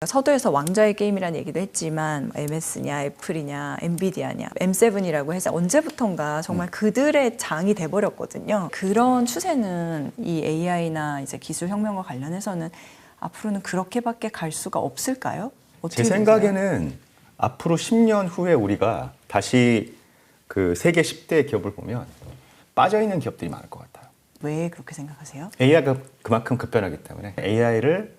서두에서 왕좌의 게임이라는 얘기도 했지만 MS냐 애플이냐 엔비디아냐 M7이라고 해서 언제부턴가 정말 그들의 장이 돼버렸거든요. 그런 추세는 이 AI나 이제 기술 혁명과 관련해서는 앞으로는 그렇게밖에 갈 수가 없을까요? 제 생각에는 앞으로 10년 후에 우리가 다시 그 세계 10대 기업을 보면 빠져있는 기업들이 많을 것 같아요. 왜 그렇게 생각하세요? AI가 그만큼 급변하기 때문에 AI를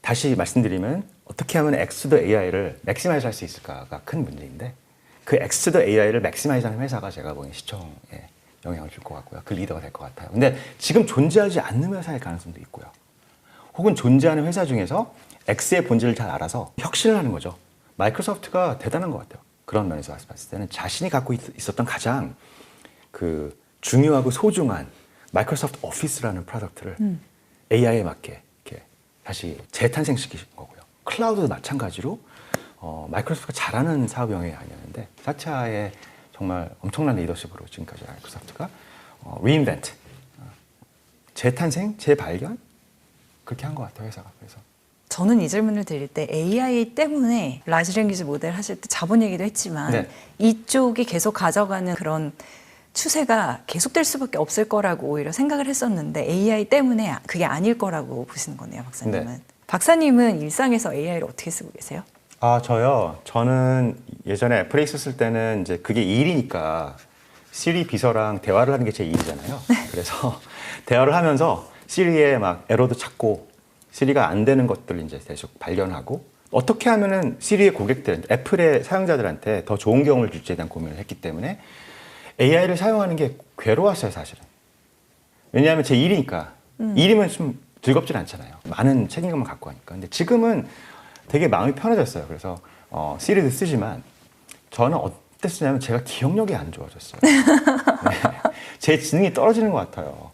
다시 말씀드리면 어떻게 하면 엑스더 AI를 맥시마이즈 할 수 있을까가 큰 문제인데 그 엑스더 AI를 맥시마이즈 하는 회사가 제가 보기엔 시청에 영향을 줄 것 같고요. 그 리더가 될 것 같아요. 근데 지금 존재하지 않는 회사일 가능성도 있고요. 혹은 존재하는 회사 중에서 X의 본질을 잘 알아서 혁신을 하는 거죠. 마이크로소프트가 대단한 것 같아요. 그런 면에서 봤을 때는 자신이 갖고 있었던 가장 그 중요하고 소중한 마이크로소프트 오피스라는 프로덕트를 AI에 맞게 이렇게 다시 재탄생시키신 거고요. 클라우드도 마찬가지로 마이크로소프트가 잘하는 사업 영역이 아니었는데 사차의 정말 엄청난 리더십으로 지금까지 마이크로소프트가 reinvent, 재탄생, 재발견 그렇게 한 것 같아요, 회사가. 그래서 저는 이 질문을 드릴 때 AI 때문에 라지 랭귀지 모델 하실 때 자본 얘기도 했지만 네. 이쪽이 계속 가져가는 그런 추세가 계속될 수밖에 없을 거라고 오히려 생각을 했었는데 AI 때문에 그게 아닐 거라고 보시는 거네요, 박사님은. 네. 박사님은 일상에서 AI를 어떻게 쓰고 계세요? 아, 저요? 저는 예전에 애플에 있었을 때는 이제 그게 일이니까 시리 비서랑 대화를 하는 게 제 일이잖아요. 그래서 대화를 하면서 시리에 막 에러도 찾고 시리가 안 되는 것들 이제 계속 발견하고 어떻게 하면은 시리의 고객들, 애플의 사용자들한테 더 좋은 경험을 줄지에 대한 고민을 했기 때문에 AI를 사용하는 게 괴로웠어요, 사실은. 왜냐하면 제 일이니까. 일이면 좀 즐겁진 않잖아요. 많은 책임감을 갖고 하니까. 근데 지금은 되게 마음이 편해졌어요. 그래서 시리도 쓰지만 저는 어때 쓰냐면 제가 기억력이 안 좋아졌어요. 네. 제 지능이 떨어지는 것 같아요.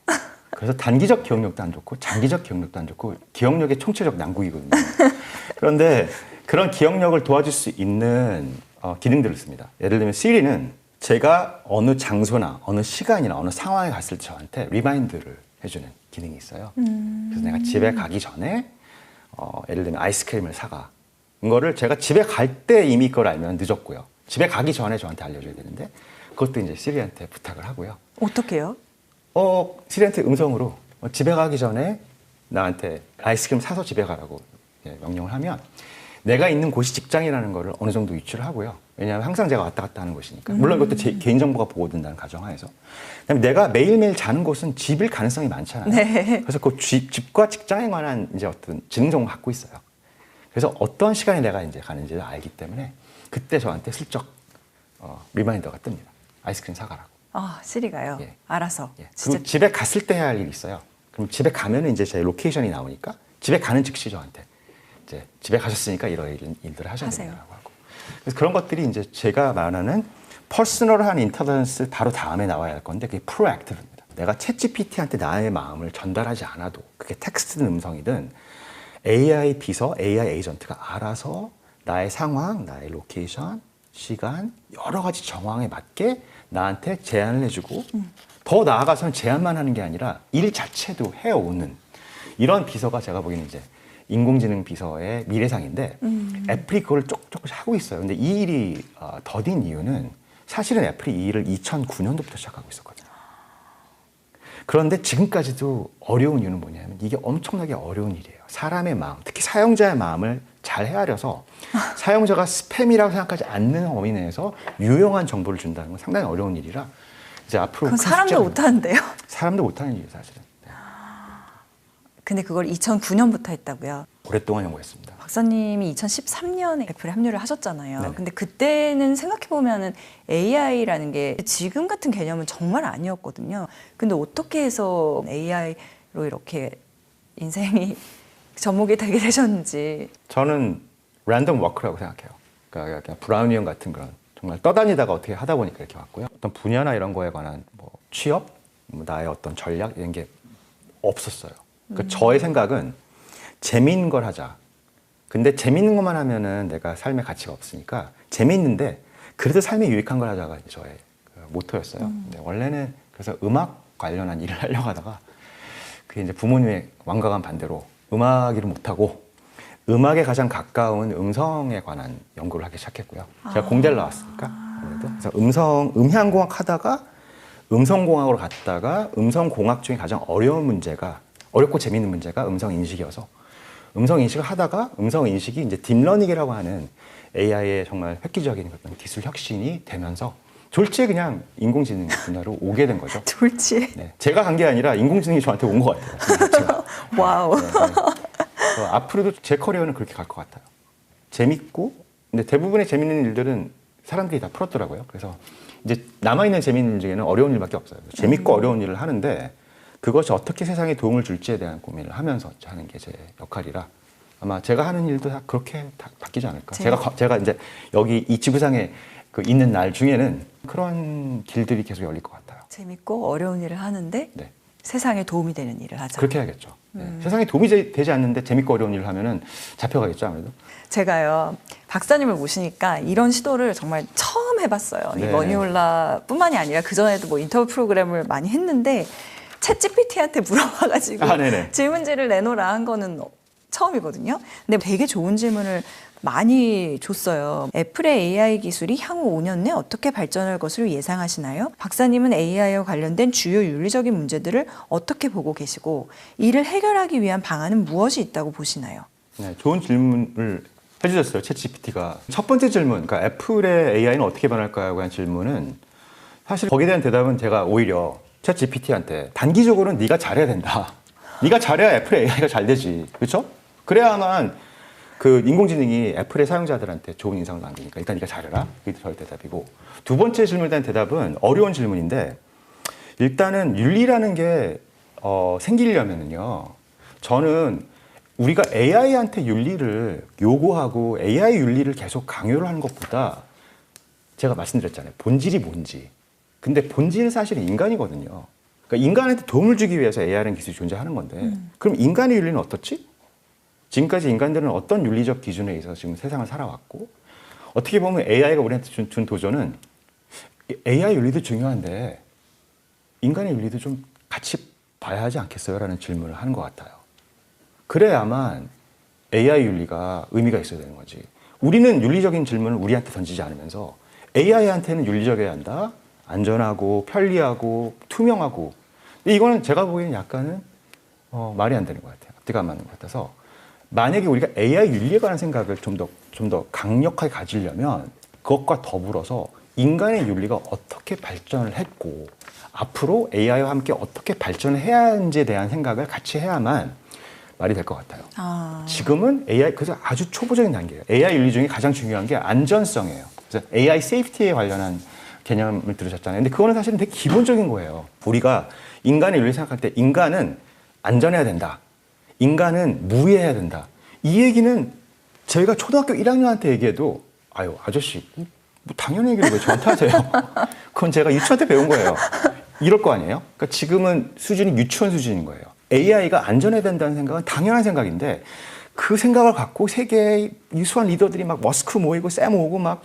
그래서 단기적 기억력도 안 좋고 장기적 기억력도 안 좋고 기억력의 총체적 난국이거든요. 그런데 그런 기억력을 도와줄 수 있는 기능들을 씁니다. 예를 들면 시리는 제가 어느 장소나 어느 시간이나 어느 상황에 갔을 때 저한테 리마인드를 해주는 기능이 있어요. 그래서 내가 집에 가기 전에 예를 들면 아이스크림을 사가. 이거를 제가 집에 갈 때 이미 그걸 알면 늦었고요. 집에 가기 전에 저한테 알려줘야 되는데 그것도 이제 시리한테 부탁을 하고요. 어떻게요? 시리한테 음성으로 집에 가기 전에 나한테 아이스크림 사서 집에 가라고 명령을 하면 내가 있는 곳이 직장이라는 거를 어느 정도 유추를 하고요. 왜냐하면 항상 제가 왔다 갔다 하는 곳이니까. 물론 그것도 제 개인정보가 보호된다는 가정하에서. 그다음에 내가 매일매일 자는 곳은 집일 가능성이 많잖아요. 네. 그래서 그 집과 직장에 관한 이제 어떤 지능 정보를 갖고 있어요. 그래서 어떤 시간에 내가 이제 가는지를 알기 때문에 그때 저한테 슬쩍 리마인더가 뜹니다. 아이스크림 사가라고. 시리가요? 예. 알아서. 예. 진짜. 그리고 집에 갔을 때 해야 할 일이 있어요. 그럼 집에 가면은 이제 제 로케이션이 나오니까 집에 가는 즉시 저한테 이제 집에 가셨으니까 이런 일들을 하셔야 된다고 하고. 그래서 그런 것들이 이제 제가 말하는 퍼스널한 인텔리전스 바로 다음에 나와야 할 건데 그게 프로액티브입니다. 내가 챗GPT한테 나의 마음을 전달하지 않아도 그게 텍스트든 음성이든 AI 비서, AI 에이전트가 알아서 나의 상황, 나의 로케이션, 시간, 여러 가지 정황에 맞게 나한테 제안을 해주고 더 나아가서는 제안만 하는 게 아니라 일 자체도 해오는 이런 비서가 제가 보기에는 이제 인공지능 비서의 미래상인데 애플이 그걸 조금씩 하고 있어요. 근데 이 일이 더딘 이유는 사실은 애플이 이 일을 2009년도부터 시작하고 있었거든요. 그런데 지금까지도 어려운 이유는 뭐냐면 이게 엄청나게 어려운 일이에요. 사람의 마음, 특히 사용자의 마음을 잘 헤아려서 사용자가 스팸이라고 생각하지 않는 범위 내에서 유용한 정보를 준다는 건 상당히 어려운 일이라 이제 앞으로 그건 사람도 못하는데요? 사람도 못하는 일이에요, 사실은. 네. 근데 그걸 2009년부터 했다고요? 오랫동안 연구했습니다. 박사님이 2013년에 애플에 합류를 하셨잖아요. 네네. 근데 그때는 생각해보면 AI라는 게 지금 같은 개념은 정말 아니었거든요. 근데 어떻게 해서 AI로 이렇게 인생이 접목이 되게 되셨는지. 저는 랜덤 워크라고 생각해요. 그러니까 그냥 브라우니언 같은 그런 정말 떠다니다가 어떻게 하다 보니까 이렇게 왔고요. 어떤 분야나 이런 거에 관한 뭐 취업, 나의 어떤 전략 이런 게 없었어요. 그러니까 저의 생각은 재미있는 걸 하자. 근데 재미있는 것만 하면은 내가 삶의 가치가 없으니까 재미있는데 그래도 삶에 유익한 걸 하자가 저의 그 모토였어요. 근데 원래는 그래서 음악 관련한 일을 하려고 하다가 그게 이제 부모님의 완강한 반대로 음악 일을 못하고 음악에 가장 가까운 음성에 관한 연구를 하기 시작했고요. 제가 공대를 나왔으니까 아무래도 그래서 음향공학 하다가 음성공학으로 갔다가 음성공학 중에 가장 어렵고 재밌는 문제가 음성인식이어서 음성인식을 하다가 음성인식이 이제 딥러닝이라고 하는 AI의 정말 획기적인 어떤 기술 혁신이 되면서 졸지에 그냥 인공지능 분야로 오게 된 거죠. 졸지에. 네, 제가 간 게 아니라 인공지능이 저한테 온 것 같아요. 제가. 와우. 네, 네. 앞으로도 제 커리어는 그렇게 갈 것 같아요. 재밌고, 근데 대부분의 재밌는 일들은 사람들이 다 풀었더라고요. 그래서 이제 남아있는 재밌는 일 중에는 어려운 일밖에 없어요. 재밌고 어려운 일을 하는데 그것이 어떻게 세상에 도움을 줄지에 대한 고민을 하면서 하는 게 제 역할이라 아마 제가 하는 일도 다 그렇게 다 바뀌지 않을까. 제가 이제 여기 이 지구상에 있는 날 중에는 그런 길들이 계속 열릴 것 같아요. 재밌고 어려운 일을 하는데 네. 세상에 도움이 되는 일을 하자. 그렇게 해야겠죠. 네. 세상에 도움이 되지 않는데 재밌고 어려운 일을 하면은 잡혀가겠죠, 아무래도. 제가요, 박사님을 모시니까 이런 시도를 정말 처음 해봤어요. 네. 이 머니홀라뿐만이 아니라 그전에도 뭐 인터뷰 프로그램을 많이 했는데 챗GPT한테 물어봐가지고 질문지를 내놓으라 한 거는 처음이거든요. 근데 되게 좋은 질문을 많이 줬어요. 애플의 AI 기술이 향후 5년 내 어떻게 발전할 것으로 예상하시나요? 박사님은 AI와 관련된 주요 윤리적인 문제들을 어떻게 보고 계시고 이를 해결하기 위한 방안은 무엇이 있다고 보시나요? 네, 좋은 질문을 해주셨어요. 챗GPT가. 첫 번째 질문, 그러니까 애플의 AI는 어떻게 변할까요? 한 질문은 사실 거기에 대한 대답은 제가 오히려 챗GPT한테 단기적으로는 네가 잘해야 된다. 네가 잘해야 애플의 AI가 잘 되지. 그렇죠? 그래야만 그 인공지능이 애플의 사용자들한테 좋은 인상을 남기니까 일단 네가 잘해라. 그게 저의 대답이고 두 번째 질문에 대한 대답은 어려운 질문인데 일단은 윤리라는 게 생기려면은요. 저는 우리가 AI한테 윤리를 요구하고 AI 윤리를 계속 강요를 하는 것보다 제가 말씀드렸잖아요. 본질이 뭔지. 근데 본질은 사실은 인간이거든요. 그러니까 인간한테 도움을 주기 위해서 AI라는 기술이 존재하는 건데 그럼 인간의 윤리는 어떻지? 지금까지 인간들은 어떤 윤리적 기준에 의해서 지금 세상을 살아왔고 어떻게 보면 AI가 우리한테 준 도전은 AI 윤리도 중요한데 인간의 윤리도 좀 같이 봐야 하지 않겠어요? 라는 질문을 하는 것 같아요. 그래야만 AI 윤리가 의미가 있어야 되는 거지. 우리는 윤리적인 질문을 우리한테 던지지 않으면서 AI한테는 윤리적이어야 한다. 안전하고 편리하고 투명하고. 근데 이거는 제가 보기에는 약간은 말이 안 되는 것 같아요. 앞뒤가 안 맞는 것 같아서 만약에 우리가 AI 윤리에 관한 생각을 좀 더 강력하게 가지려면 그것과 더불어서 인간의 윤리가 어떻게 발전을 했고 앞으로 AI와 함께 어떻게 발전을 해야 하는지에 대한 생각을 같이 해야만 말이 될 것 같아요. 지금은 AI, 그래서 아주 초보적인 단계예요. AI 윤리 중에 가장 중요한 게 안전성이에요. 그래서 AI 세이프티에 관련한 개념을 들으셨잖아요. 근데 그거는 사실은 되게 기본적인 거예요. 우리가 인간의 윤리 생각할 때 인간은 안전해야 된다. 인간은 무해해야 된다. 이 얘기는 저희가 초등학교 1학년한테 얘기해도 아유 아저씨 뭐 당연히 얘기를 왜 저한테 하세요? 그건 제가 유치원 때 배운 거예요. 이럴 거 아니에요? 그러니까 지금은 수준이 유치원 수준인 거예요. AI가 안전해야 된다는 생각은 당연한 생각인데 그 생각을 갖고 세계의 유수한 리더들이 막 머스크 모이고 샘 오고 막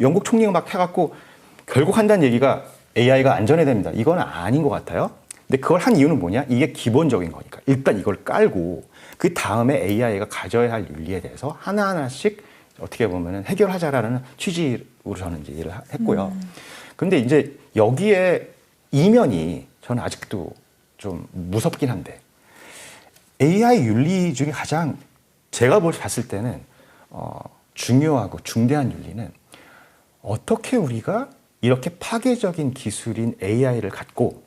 영국 총리가 막 해갖고 결국 한다는 얘기가 AI가 안전해야 됩니다. 이건 아닌 것 같아요. 근데 그걸 한 이유는 뭐냐? 이게 기본적인 거니까. 일단 이걸 깔고 그 다음에 AI가 가져야 할 윤리에 대해서 하나하나씩 어떻게 보면 해결하자라는 취지로 저는 이제 일을 했고요. 근데 이제 여기에 이면이 저는 아직도 좀 무섭긴 한데 AI 윤리 중에 가장 제가 봤을 때는 중요하고 중대한 윤리는 어떻게 우리가 이렇게 파괴적인 기술인 AI를 갖고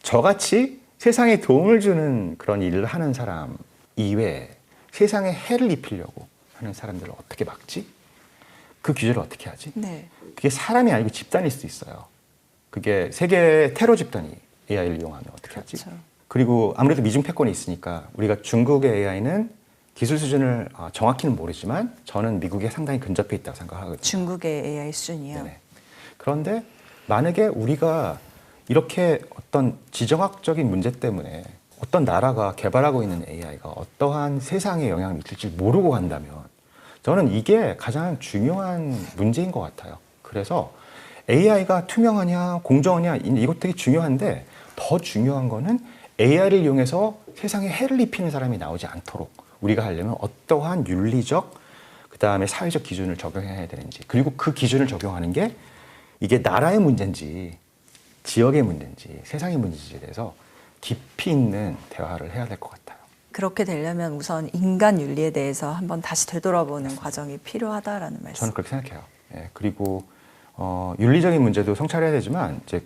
저같이 세상에 도움을 주는 그런 일을 하는 사람 이외에 세상에 해를 입히려고 하는 사람들을 어떻게 막지? 그 규제를 어떻게 하지? 네. 그게 사람이 아니고 집단일 수도 있어요. 그게 세계 테러 집단이 AI를 이용하면 어떻게 하지? 그렇죠. 그리고 아무래도 미중 패권이 있으니까 우리가 중국의 AI는 기술 수준을 정확히는 모르지만 저는 미국에 상당히 근접해 있다고 생각하거든요. 중국의 AI 수준이요? 네네. 그런데 만약에 우리가 이렇게 어떤 지정학적인 문제 때문에 어떤 나라가 개발하고 있는 AI가 어떠한 세상에 영향을 미칠지 모르고 간다면 저는 이게 가장 중요한 문제인 것 같아요. 그래서 AI가 투명하냐 공정하냐 이것 되게 중요한데 더 중요한 거는 AI를 이용해서 세상에 해를 입히는 사람이 나오지 않도록 우리가 하려면 어떠한 윤리적 그다음에 사회적 기준을 적용해야 되는지, 그리고 그 기준을 적용하는 게 이게 나라의 문제인지 지역의 문제인지 세상의 문제인지에 대해서 깊이 있는 대화를 해야 될 것 같아요. 그렇게 되려면 우선 인간 윤리에 대해서 한번 다시 되돌아보는 과정이 필요하다라는 말씀. 저는 그렇게 생각해요. 예, 그리고 윤리적인 문제도 성찰해야 되지만 이제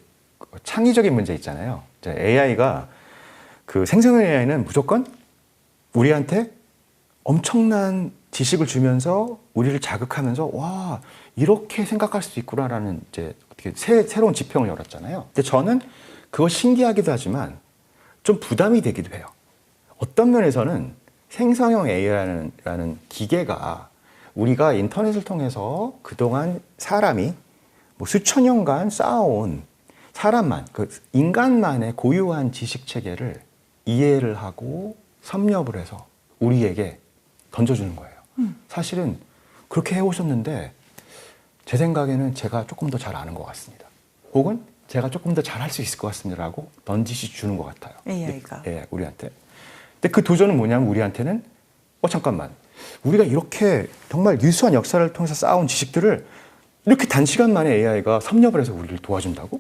창의적인 문제 있잖아요. 이제 AI가 그 생성형 AI는 무조건 우리한테 엄청난 지식을 주면서 우리를 자극하면서 와 이렇게 생각할 수 있구나라는 이제 어떻게 새로운 지평을 열었잖아요. 근데 저는 그거 신기하기도 하지만 좀 부담이 되기도 해요. 어떤 면에서는 생성형 AI라는 기계가 우리가 인터넷을 통해서 그동안 사람이 뭐 수천 년간 쌓아온 사람만, 그 인간만의 고유한 지식 체계를 이해를 하고 섭렵을 해서 우리에게 던져주는 거예요. 사실은 그렇게 해오셨는데 제 생각에는 제가 조금 더 잘 아는 것 같습니다. 혹은 제가 조금 더 잘할 수 있을 것 같습니다라고 던지시 주는 것 같아요. AI가. 예, 우리한테. 근데 그 도전은 뭐냐면 우리한테는 잠깐만. 우리가 이렇게 정말 유수한 역사를 통해서 쌓아온 지식들을 이렇게 단시간 만에 AI가 섭렵을 해서 우리를 도와준다고?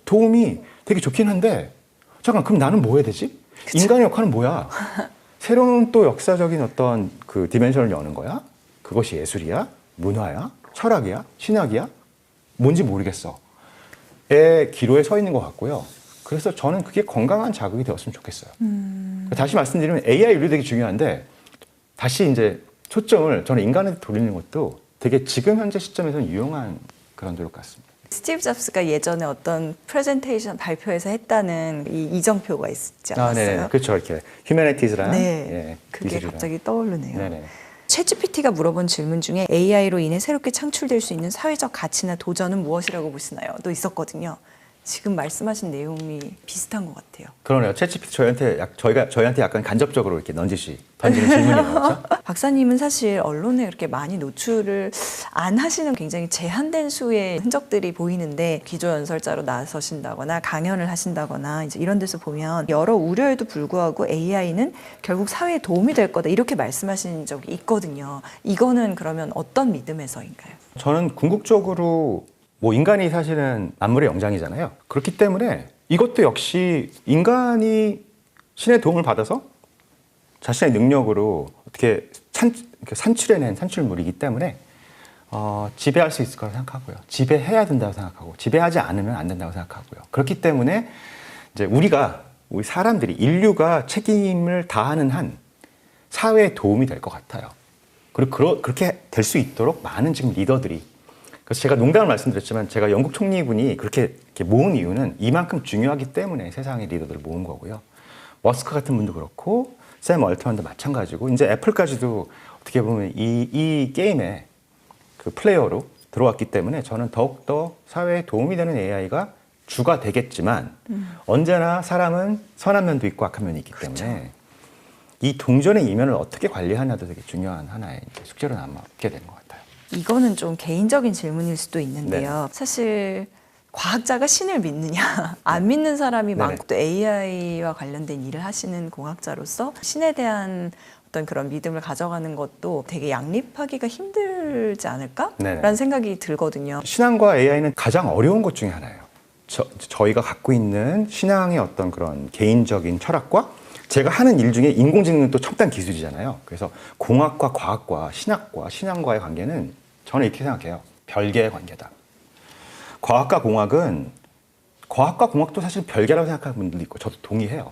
도움이 되게 좋긴 한데 잠깐 그럼 나는 뭐 해야 되지? 그쵸? 인간의 역할은 뭐야? 새로운 또 역사적인 어떤 그 디멘션을 여는 거야? 그것이 예술이야? 문화야? 철학이야? 신학이야? 뭔지 모르겠어. 의 기로에 서 있는 것 같고요. 그래서 저는 그게 건강한 자극이 되었으면 좋겠어요. 다시 말씀드리면 AI 윤리 되게 중요한데 다시 이제 초점을 저는 인간한테 돌리는 것도 되게 지금 현재 시점에서는 유용한 그런 노력 같습니다. 스티브 잡스가 예전에 어떤 프레젠테이션 발표에서 했다는 이 이정표가 있지 않았어요? 네, 그렇죠. 이렇게 휴머니티즈라는 네, 그게 기술이랑. 갑자기 떠오르네요. 네네. 챗GPT가 물어본 질문 중에 AI로 인해 새롭게 창출될 수 있는 사회적 가치나 도전은 무엇이라고 보시나요? 또 있었거든요. 지금 말씀하신 내용이 비슷한 것 같아요. 그러네요. 챗GPT 저희한테 약간 간접적으로 이렇게 던지는 질문이에요. 그렇죠? 박사님은 사실 언론에 그렇게 많이 노출을 안 하시는 굉장히 제한된 수의 흔적들이 보이는데 기조연설자로 나서신다거나 강연을 하신다거나 이제 이런 데서 보면 여러 우려에도 불구하고 AI는 결국 사회에 도움이 될 거다 이렇게 말씀하신 적이 있거든요. 이거는 그러면 어떤 믿음에서인가요? 저는 궁극적으로 뭐 인간이 사실은 만물의 영장이잖아요. 그렇기 때문에 이것도 역시 인간이 신의 도움을 받아서 자신의 능력으로 어떻게 산출해낸 산출물이기 때문에 지배할 수 있을 거라고 생각하고요. 지배해야 된다고 생각하고 지배하지 않으면 안 된다고 생각하고요. 그렇기 때문에 이제 우리 사람들이 인류가 책임을 다하는 한 사회에 도움이 될 것 같아요. 그리고 그렇게 될 수 있도록 많은 지금 리더들이 그래서 제가 농담을 말씀드렸지만 제가 영국 총리분이 그렇게 모은 이유는 이만큼 중요하기 때문에 세상의 리더들을 모은 거고요. 머스크 같은 분도 그렇고 샘 얼트만도 마찬가지고 이제 애플까지도 어떻게 보면 이 게임에 그 플레이어로 들어왔기 때문에 저는 더욱더 사회에 도움이 되는 AI가 주가 되겠지만 언제나 사람은 선한 면도 있고 악한 면이 있기 때문에 그렇죠. 이 동전의 이면을 어떻게 관리하냐도 되게 중요한 하나의 숙제로 남게 되는 것 같아요. 이거는 좀 개인적인 질문일 수도 있는데요. 네. 사실 과학자가 신을 믿느냐 안 믿는 사람이 네네. 많고 또 AI와 관련된 일을 하시는 공학자로서 신에 대한 어떤 그런 믿음을 가져가는 것도 되게 양립하기가 힘들지 않을까라는 네네. 생각이 들거든요. 신앙과 AI는 가장 어려운 것 중에 하나예요. 저희가 갖고 있는 신앙의 어떤 그런 개인적인 철학과 제가 하는 일 중에 인공지능은 또 첨단 기술이잖아요. 그래서 공학과 과학과 신학과 신앙과의 관계는 저는 이렇게 생각해요. 별개의 관계다. 과학과 공학도 사실 별개라고 생각하는 분들도 있고 저도 동의해요.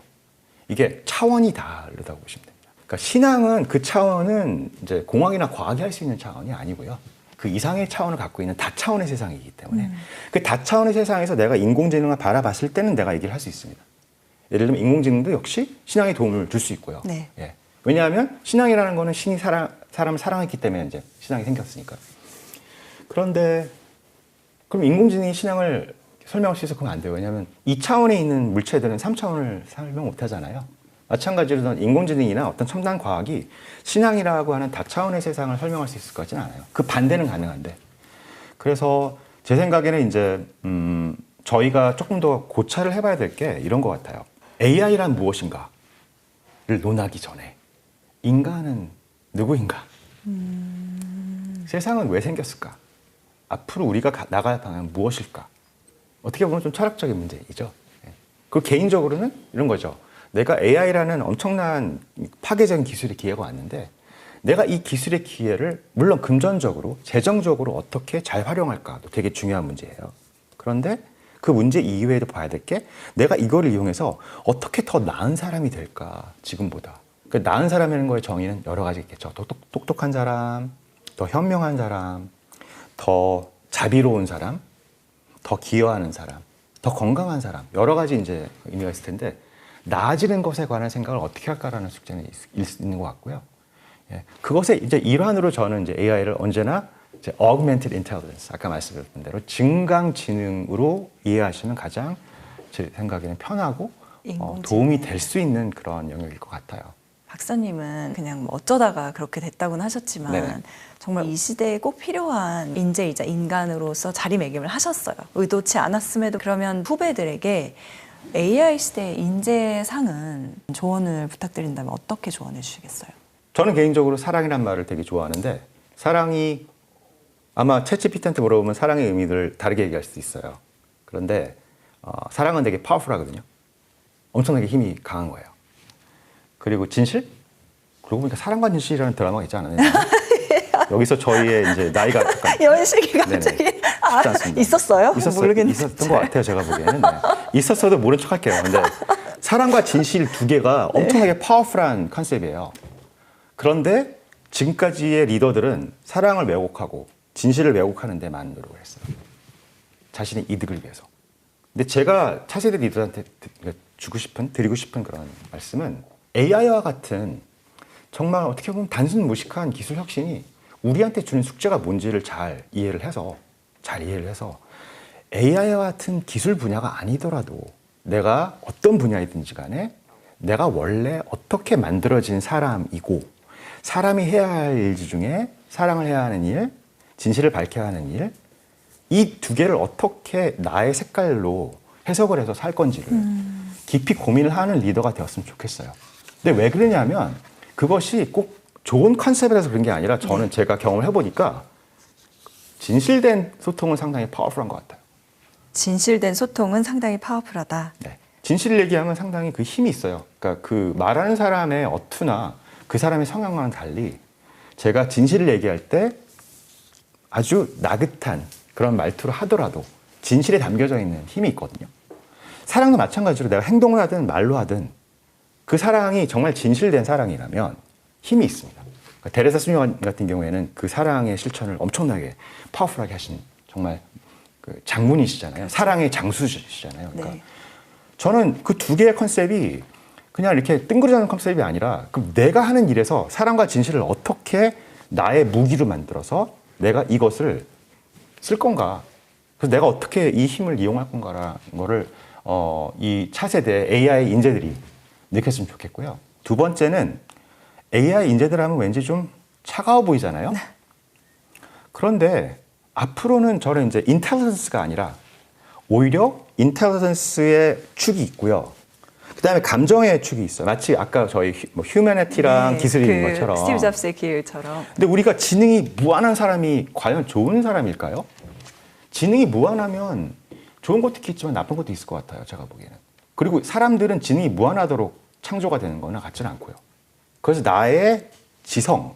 이게 차원이 다르다고 보시면 됩니다. 그러니까 신앙은 그 차원은 이제 공학이나 과학이 할 수 있는 차원이 아니고요. 그 이상의 차원을 갖고 있는 다차원의 세상이기 때문에 그 다차원의 세상에서 내가 인공지능을 바라봤을 때는 내가 얘기를 할 수 있습니다. 예를 들면 인공지능도 역시 신앙에 도움을 줄 수 있고요. 네. 예. 왜냐하면 신앙이라는 거는 신이 사람을 사랑했기 때문에 이제 신앙이 생겼으니까. 그런데 그럼 인공지능이 신앙을 설명할 수 있어 그러면 안 돼요. 왜냐하면 2차원에 있는 물체들은 3차원을 설명 못 하잖아요. 마찬가지로 인공지능이나 어떤 첨단 과학이 신앙이라고 하는 다차원의 세상을 설명할 수 있을 것 같지는 않아요. 그 반대는 가능한데. 그래서 제 생각에는 이제 저희가 조금 더 고찰을 해봐야 될 게 이런 것 같아요. AI란 무엇인가를 논하기 전에 인간은 누구인가? 세상은 왜 생겼을까? 앞으로 우리가 나갈 방향은 무엇일까? 어떻게 보면 좀 철학적인 문제이죠. 그 개인적으로는 이런 거죠. 내가 AI라는 엄청난 파괴적인 기술의 기회가 왔는데 내가 이 기술의 기회를 물론 금전적으로, 재정적으로 어떻게 잘 활용할까도 되게 중요한 문제예요. 그런데 그 문제 이외에도 봐야 될 게 내가 이거를 이용해서 어떻게 더 나은 사람이 될까, 지금보다. 그 나은 사람이라는 거의 정의는 여러 가지 있겠죠. 더 똑똑한 사람, 더 현명한 사람, 더 자비로운 사람, 더 기여하는 사람, 더 건강한 사람, 여러 가지 이제 의미가 있을 텐데 나아지는 것에 관한 생각을 어떻게 할까라는 숙제는 있는 것 같고요. 예, 그것의 이제 일환으로 저는 이제 AI를 언제나 이제 augmented intelligence, 아까 말씀드렸던 대로 증강지능으로 이해하시면 가장 제 생각에는 편하고 도움이 될 수 있는 그런 영역일 것 같아요. 박사님은 그냥 뭐 어쩌다가 그렇게 됐다고는 하셨지만 네네. 정말 이 시대에 꼭 필요한 인재이자 인간으로서 자리매김을 하셨어요. 의도치 않았음에도. 그러면 후배들에게 AI 시대의 인재상은 조언을 부탁드린다면 어떻게 조언해 주시겠어요? 저는 개인적으로 사랑이란 말을 되게 좋아하는데 사랑이 아마 챗GPT한테 물어보면 사랑의 의미를 다르게 얘기할 수 있어요. 그런데 사랑은 되게 파워풀하거든요. 엄청나게 힘이 강한 거예요. 그리고 진실? 그러고 보니까 사랑과 진실이라는 드라마가 있지 않았나요? 여기서 저희의 이제 나이가 약간 연식이 갑자기 쉽지 않습니다. 있었어요? 모르겠는데. 있었던 것 같아요, 제가 보기에는. 네. 있었어도 모른 척 할게요. 근데 사랑과 진실 두 개가 엄청나게 파워풀한 컨셉이에요. 그런데 지금까지의 리더들은 사랑을 왜곡하고 진실을 왜곡하는 데만 노력을 했어요. 자신의 이득을 위해서. 근데 제가 차세대 리더한테 드리고 싶은 그런 말씀은 AI와 같은 정말 어떻게 보면 단순 무식한 기술 혁신이 우리한테 주는 숙제가 뭔지를 잘 이해를 해서 AI와 같은 기술 분야가 아니더라도 내가 어떤 분야이든지 간에 내가 원래 어떻게 만들어진 사람이고 사람이 해야 할 일 중에 사랑을 해야 하는 일, 진실을 밝혀야 하는 일, 이 두 개를 어떻게 나의 색깔로 해석을 해서 살 건지를 깊이 고민을 하는 리더가 되었으면 좋겠어요. 근데 왜 그러냐면 그것이 꼭 좋은 컨셉이라서 그런 게 아니라 저는 제가 경험을 해보니까 진실된 소통은 상당히 파워풀한 것 같아요. 진실된 소통은 상당히 파워풀하다. 네. 진실을 얘기하면 상당히 그 힘이 있어요. 그러니까 그 말하는 사람의 어투나 그 사람의 성향과는 달리 제가 진실을 얘기할 때 아주 나긋한 그런 말투를 하더라도 진실에 담겨져 있는 힘이 있거든요. 사랑도 마찬가지로 내가 행동을 하든 말로 하든 그 사랑이 정말 진실된 사랑이라면 힘이 있습니다. 그러니까 테레사 수녀 같은 경우에는 그 사랑의 실천을 엄청나게 파워풀하게 하신 정말 그 장문이시잖아요. 사랑의 장수시잖아요. 그러니까 네. 저는 그 두 개의 컨셉이 그냥 이렇게 뜬구르자는 컨셉이 아니라 그럼 내가 하는 일에서 사랑과 진실을 어떻게 나의 무기로 만들어서 내가 이것을 쓸 건가? 그래서 내가 어떻게 이 힘을 이용할 건가라는 거를 이 차세대 AI 인재들이 느꼈으면 좋겠고요. 두 번째는 AI 인재들 하면 왠지 좀 차가워 보이잖아요. 그런데 앞으로는 저는 이제 인텔리전스가 아니라 오히려 인텔리전스의 축이 있고요. 그다음에 감정의 축이 있어요. 마치 아까 저희 휴머니티랑 기술이 있는 것처럼. 스티브 잡스의 길처럼. 근데 우리가 지능이 무한한 사람이 과연 좋은 사람일까요? 지능이 무한하면 좋은 것도 있겠지만 나쁜 것도 있을 것 같아요. 제가 보기에는. 그리고 사람들은 지능이 무한하도록 창조가 되는 거는 같지는 않고요. 그래서 나의 지성,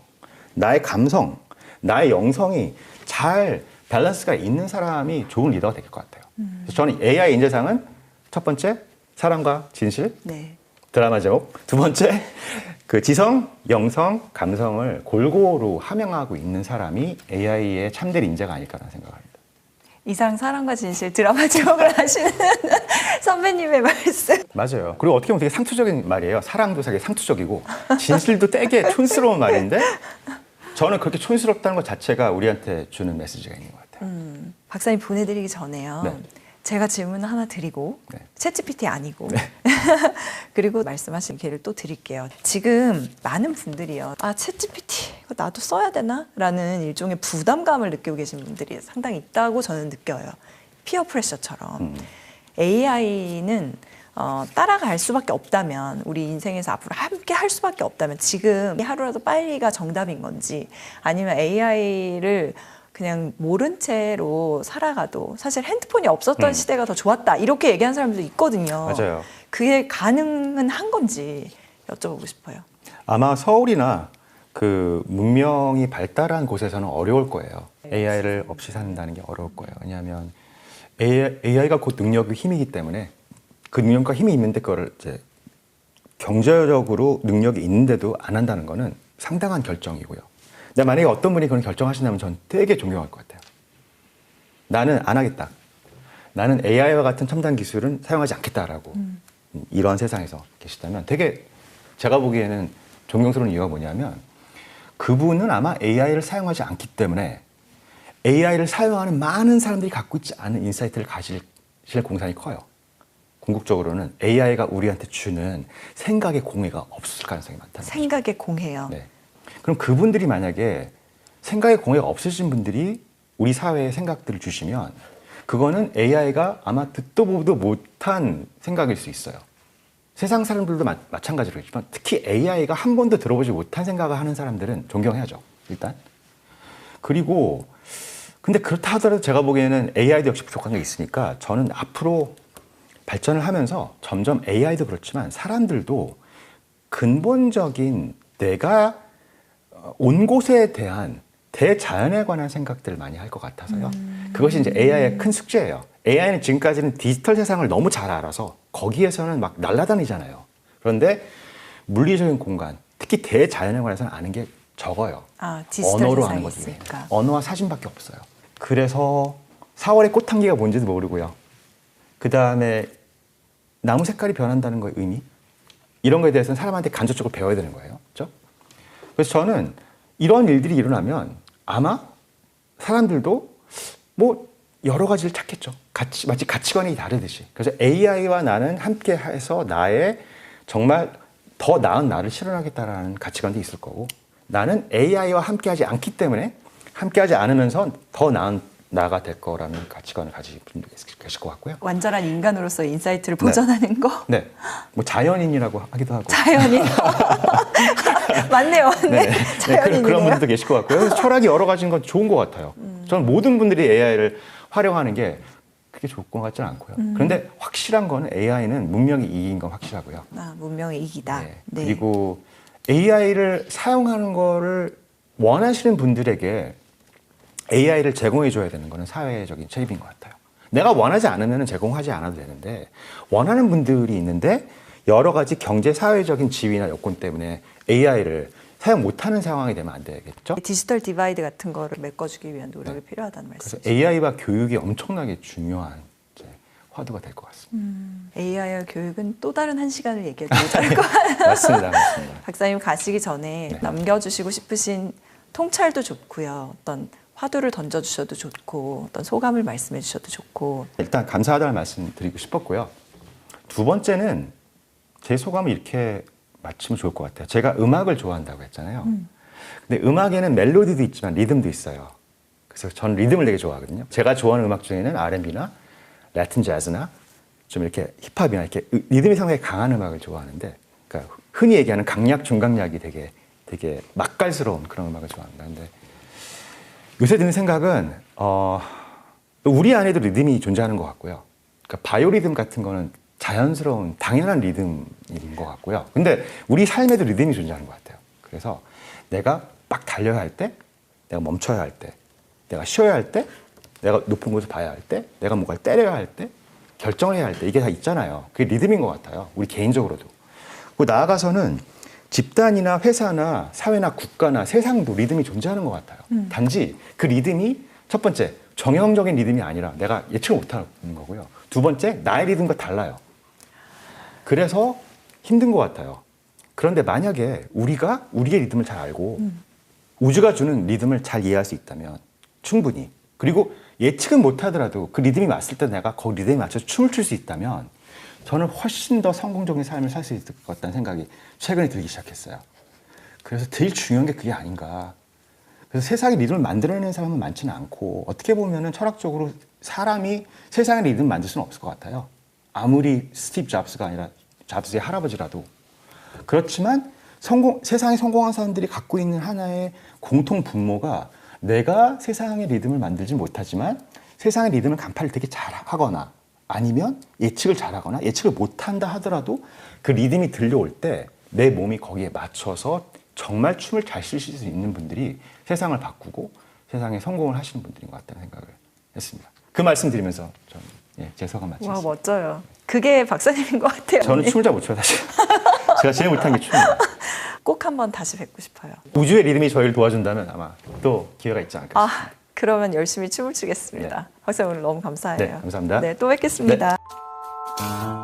나의 감성, 나의 영성이 잘 밸런스가 있는 사람이 좋은 리더가 될 것 같아요. 그래서 저는 AI 인재상은 첫 번째 사랑과 진실, 네. 드라마 제목. 두 번째, 그 지성, 영성, 감성을 골고루 함양하고 있는 사람이 AI의 참된 인재가 아닐까라는 생각을 합니다. 이상 사랑과 진실 드라마 제목을 하시는 선배님의 말씀. 맞아요. 그리고 어떻게 보면 되게 상투적인 말이에요. 사랑도 되게 상투적이고 진실도 되게 촌스러운 말인데 저는 그렇게 촌스럽다는 것 자체가 우리한테 주는 메시지가 있는 것 같아요. 박사님 보내드리기 전에요. 네. 제가 질문을 하나 드리고 네. 챗GPT 아니고 그리고 말씀하신 기회를 또 드릴게요. 지금 많은 분들이요. 아 챗GPT 이거 나도 써야 되나? 라는 일종의 부담감을 느끼고 계신 분들이 상당히 있다고 저는 느껴요. 피어 프레셔처럼. AI는 따라갈 수밖에 없다면, 우리 인생에서 앞으로 함께 할 수밖에 없다면 지금 하루라도 빨리가 정답인 건지, 아니면 AI를 그냥 모른 채로 살아가도 사실 핸드폰이 없었던 시대가 더 좋았다 이렇게 얘기하는 사람들도 있거든요. 맞아요. 그게 가능은 한 건지 여쭤보고 싶어요. 아마 서울이나 그 문명이 발달한 곳에서는 어려울 거예요. AI를 없이 산다는 게 어려울 거예요. 왜냐하면 AI가 곧 능력의 힘이기 때문에 그 능력과 힘이 있는데 그거를 이제 경제적으로 능력이 있는데도 안 한다는 거는 상당한 결정이고요. 근데 만약에 어떤 분이 그런 결정하신다면 전 되게 존경할 것 같아요. 나는 안 하겠다. 나는 AI와 같은 첨단 기술은 사용하지 않겠다라고 이런 세상에서 계시다면 되게 제가 보기에는 존경스러운 이유가 뭐냐면 그분은 아마 AI를 사용하지 않기 때문에 AI를 사용하는 많은 사람들이 갖고 있지 않은 인사이트를 가질 공산이 커요. 궁극적으로는 AI가 우리한테 주는 생각의 공해가 없을 가능성이 많다는 거죠. 생각의 공해요. 네. 그럼 그분들이 만약에 생각의 공해가 없으신 분들이 우리 사회에 생각들을 주시면 그거는 AI가 아마 듣도 보도 못한 생각일 수 있어요. 세상 사람들도 마찬가지로 있지만 특히 AI가 한 번도 들어보지 못한 생각을 하는 사람들은 존경해야죠. 일단. 그리고 근데 그렇다 하더라도 제가 보기에는 AI도 역시 부족한 게 있으니까 저는 앞으로 발전을 하면서 점점 AI도 그렇지만 사람들도 근본적인 내가 온 곳에 대한 대자연에 관한 생각들을 많이 할 것 같아서요. 그것이 이제 AI의 큰 숙제예요. AI는 지금까지는 디지털 세상을 너무 잘 알아서 거기에서는 막 날아다니잖아요. 그런데 물리적인 공간, 특히 대자연에 관해서는 아는 게 적어요. 디지털 언어로 세상이 아는 거지. 있으니까. 언어와 사진밖에 없어요. 그래서 4월의 꽃향기가 뭔지도 모르고요. 그 다음에 나무 색깔이 변한다는 거의 의미? 이런 거에 대해서는 사람한테 간접적으로 배워야 되는 거예요. 그렇죠? 그래서 저는 이런 일들이 일어나면 아마 사람들도 뭐 여러 가지를 찾겠죠. 마치 가치관이 다르듯이. 그래서 AI와 나는 함께 해서 나의 정말 더 나은 나를 실현하겠다라는 가치관도 있을 거고 나는 AI와 함께하지 않기 때문에 함께하지 않으면서 더 나은 나가 될 거라는 가치관을 가지신 분도 계실 것 같고요. 완전한 인간으로서 인사이트를 보존하는 거? 네. 뭐 자연인이라고 하기도 하고. 자연인. 맞네요. 네. 자연인이네요. 그런 분들도 계실 것 같고요. 그래서 철학이 여러 가지인 건 좋은 것 같아요. 저는 모든 분들이 AI를 활용하는 게 그게 좋을 것 같지는 않고요. 그런데 확실한 거는 AI는 문명이 이긴 건 확실하고요. 문명의 이기다. 네. 네. 그리고 AI를 사용하는 거를 원하시는 분들에게 AI를 제공해줘야 되는 거는 사회적인 책임인 것 같아요. 내가 원하지 않으면 제공하지 않아도 되는데 원하는 분들이 있는데 여러 가지 경제, 사회적인 지위나 여건 때문에 AI를 사용 못하는 상황이 되면 안 되겠죠? 디지털 디바이드 같은 거를 메꿔주기 위한 노력이 필요하다는 말씀이죠. 그래서 AI와 교육이 엄청나게 중요한 이제 화두가 될 것 같습니다. AI와 교육은 또 다른 한 시간을 얘기해도 모자랄 것 같아요. 맞습니다. 박사님 가시기 전에 네. 남겨주시고 싶으신 통찰도 좋고요. 어떤 화두를 던져주셔도 좋고 어떤 소감을 말씀해 주셔도 좋고. 일단 감사하다는 말씀 드리고 싶었고요. 두 번째는 제 소감을 이렇게 마치면 좋을 것 같아요. 제가 음악을 좋아한다고 했잖아요. 근데 음악에는 멜로디도 있지만 리듬도 있어요. 그래서 저는 리듬을 되게 좋아하거든요. 제가 좋아하는 음악 중에는 R&B나 라틴 재즈나 좀 이렇게 힙합이나 이렇게 리듬이 상당히 강한 음악을 좋아하는데, 그러니까 흔히 얘기하는 강약, 중강약이 되게 맛깔스러운 그런 음악을 좋아합니다. 근데 요새 드는 생각은 우리 안에도 리듬이 존재하는 것 같고요. 그러니까 바이오리듬 같은 거는 자연스러운 당연한 리듬인 것 같고요. 근데 우리 삶에도 리듬이 존재하는 것 같아요. 그래서 내가 막 달려야 할 때, 내가 멈춰야 할 때, 내가 쉬어야 할 때, 내가 높은 곳을 봐야 할 때, 내가 뭔가를 때려야 할 때, 결정을 해야 할 때, 이게 다 있잖아요. 그게 리듬인 것 같아요. 우리 개인적으로도. 그리고 나아가서는 집단이나 회사나 사회나 국가나 세상도 리듬이 존재하는 것 같아요. 단지 그 리듬이 첫 번째 정형적인 리듬이 아니라 내가 예측을 못하는 거고요. 두 번째 나의 리듬과 달라요. 그래서 힘든 것 같아요. 그런데 만약에 우리가 우리의 리듬을 잘 알고 우주가 주는 리듬을 잘 이해할 수 있다면 충분히, 그리고 예측은 못하더라도 그 리듬이 맞을 때 내가 그 리듬에 맞춰서 춤을 출 수 있다면 저는 훨씬 더 성공적인 삶을 살 수 있을 것 같다는 생각이 최근에 들기 시작했어요. 그래서 제일 중요한 게 그게 아닌가. 그래서 세상의 리듬을 만들어내는 사람은 많지는 않고 어떻게 보면은 철학적으로 사람이 세상의 리듬을 만들 수는 없을 것 같아요. 아무리 스티브 잡스가 아니라 잡스의 할아버지라도 그렇지만 세상에 성공한 사람들이 갖고 있는 하나의 공통 분모가 내가 세상의 리듬을 만들지 못하지만 세상의 리듬을 간파를 되게 잘하거나 아니면 예측을 잘하거나 예측을 못한다 하더라도 그 리듬이 들려올 때 내 몸이 거기에 맞춰서 정말 춤을 잘 추실 수 있는 분들이 세상을 바꾸고 세상에 성공을 하시는 분들인 것 같다는 생각을 했습니다. 그 말씀 드리면서 제 소감 마치겠습니다. 와, 멋져요. 그게 박사님인 것 같아요. 저는 언니. 춤을 잘 못 춰요, 사실. 제가 제일 못한 게 춤이에요. 꼭 한번 다시 뵙고 싶어요. 우주의 리듬이 저희를 도와준다면 아마 또 기회가 있지 않을까 싶습니다. 그러면 열심히 춤을 추겠습니다. 박사님 오늘 너무 감사해요. 네, 감사합니다. 네, 또 뵙겠습니다. 네.